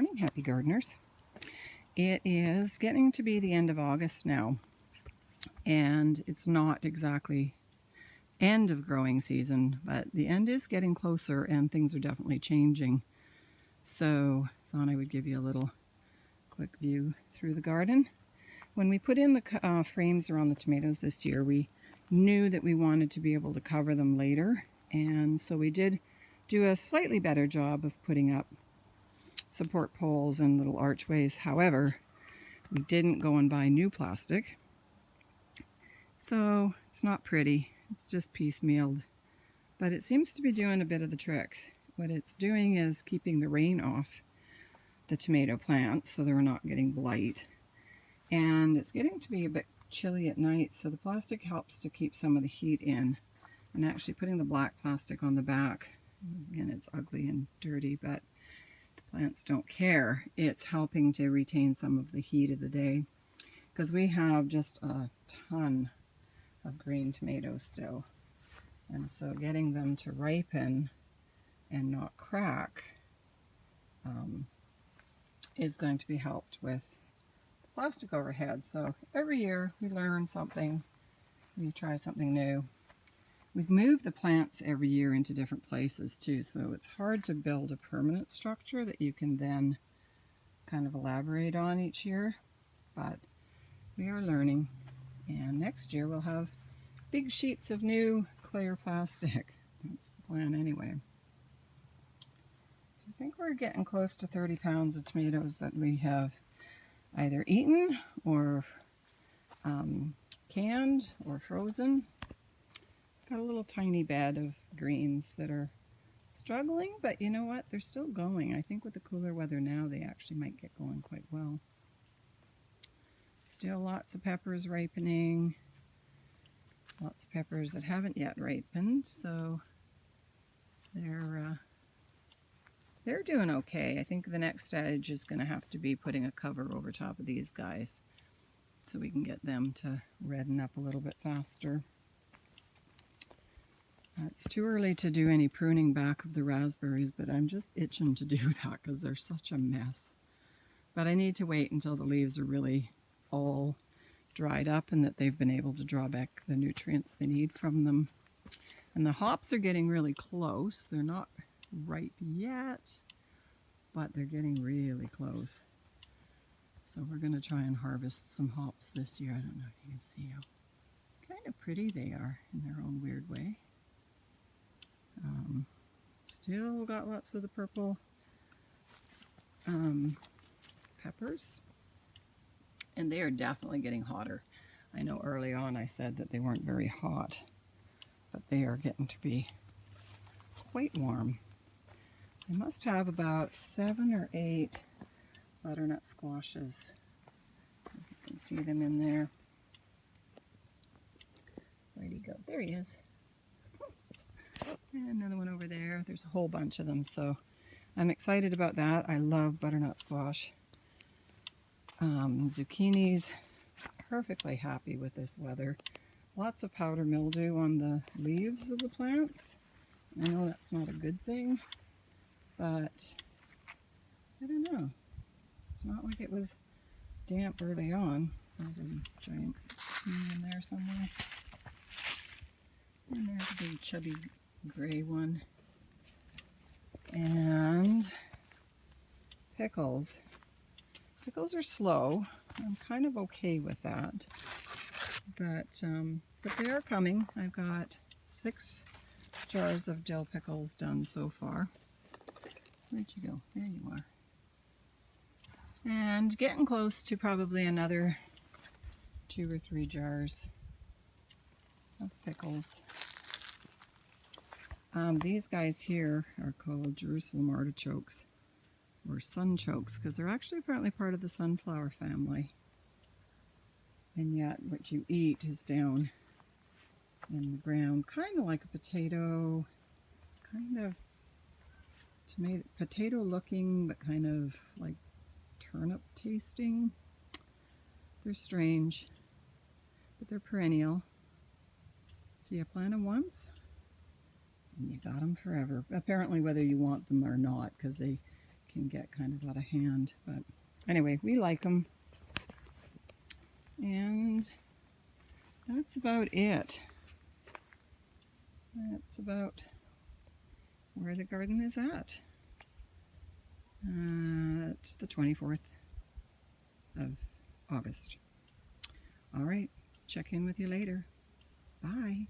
morning, happy gardeners. It is getting to be the end of August now, and it's not exactly end of growing season, but the end is getting closer and things are definitely changing. So I thought I would give you a little quick view through the garden. When we put in the frames around the tomatoes this year, we knew that we wanted to be able to cover them later, and so we did do a slightly better job of putting up support poles and little archways. However, we didn't go and buy new plastic, so it's not pretty. It's just piecemealed, but it seems to be doing a bit of the trick. What it's doing is keeping the rain off the tomato plants so they're not getting blight, and it's getting to be a bit chilly at night, so the plastic helps to keep some of the heat in. And actually putting the black plastic on the back, again, it's ugly and dirty, but plants don't care. It's helping to retain some of the heat of the day, because we have just a ton of green tomatoes still, and so getting them to ripen and not crack is going to be helped with the plastic overhead. So every year we learn something, we try something new. We've moved the plants every year into different places too, so it's hard to build a permanent structure that you can then kind of elaborate on each year, but we are learning. And next year we'll have big sheets of new clear plastic. That's the plan anyway. So I think we're getting close to 30 pounds of tomatoes that we have either eaten or canned or frozen. Got a little tiny bed of greens that are struggling, but you know what? They're still going. I think with the cooler weather now, they actually might get going quite well. Still lots of peppers ripening. Lots of peppers that haven't yet ripened, so they're doing okay. I think the next stage is going to have to be putting a cover over top of these guys so we can get them to redden up a little bit faster. It's too early to do any pruning back of the raspberries, but I'm just itching to do that because they're such a mess. But I need to wait until the leaves are really all dried up and that they've been able to draw back the nutrients they need from them. And the hops are getting really close. They're not ripe yet, but they're getting really close. So we're going to try and harvest some hops this year. I don't know if you can see how kind of pretty they are in their own weird way. Still got lots of the purple peppers, and they are definitely getting hotter. I know early on I said that they weren't very hot, but they are getting to be quite warm. I must have about 7 or 8 butternut squashes. If you can see them in there. Where'd he go? There he is. And another one over there. There's a whole bunch of them, so I'm excited about that. I love butternut squash. Zucchinis, perfectly happy with this weather. Lots of powder mildew on the leaves of the plants. I know that's not a good thing, but I don't know. It's not like it was damp early on. There's a giant tree in there somewhere. And there's a big chubby gray one. And pickles. Pickles are slow. I'm kind of okay with that. But they are coming. I've got 6 jars of dill pickles done so far. Where'd you go? There you are. And getting close to probably another 2 or 3 jars of pickles. These guys here are called Jerusalem artichokes, or sunchokes, because they're actually apparently part of the sunflower family. And yet what you eat is down in the ground, kind of like a potato, kind of potato looking, but kind of like turnip tasting. They're strange, but they're perennial. So you plant them once, and you got them forever. Apparently whether you want them or not, because they can get kind of out of hand. But anyway, we like them. And that's about it. That's about where the garden is at. It's the 24th of August. All right, check in with you later. Bye.